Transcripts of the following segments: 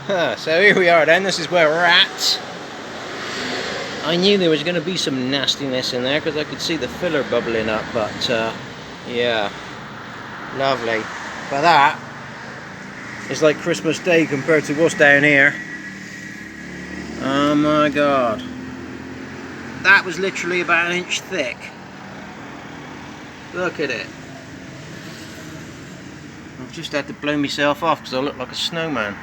So here we are then, this is where we're at. I knew there was going to be some nastiness in there because I could see the filler bubbling up, but yeah, lovely. But that is like Christmas Day compared to what's down here. Oh my god. That was literally about 1 inch thick. Look at it. I've just had to blow myself off because I look like a snowman.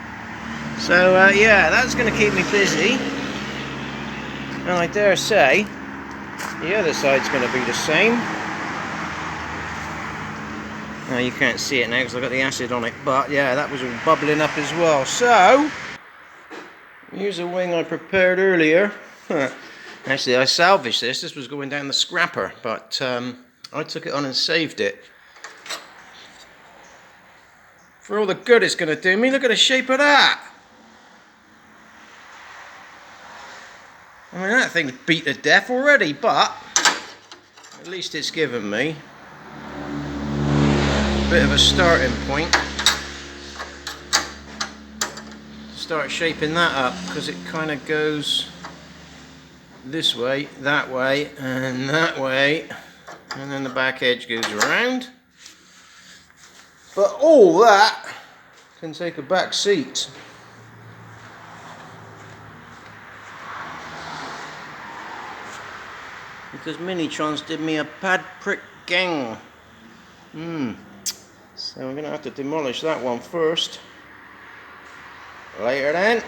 So yeah, that's going to keep me busy. And I dare say, the other side's going to be the same. Now you can't see it now because I've got the acid on it, but yeah, that was all bubbling up as well. So, here's a wing I prepared earlier. Actually, I salvaged this. This was going down the scrapper, but I took it on and saved it. For all the good it's going to do me, look at the shape of that. I mean, that thing's beat to death already, but at least it's given me a bit of a starting point to start shaping that up, because it kind of goes this way, and that way, and then the back edge goes around. But all that can take a back seat. Because Minitrons did me a bad prick gang. So I'm going to have to demolish that one first. Later then.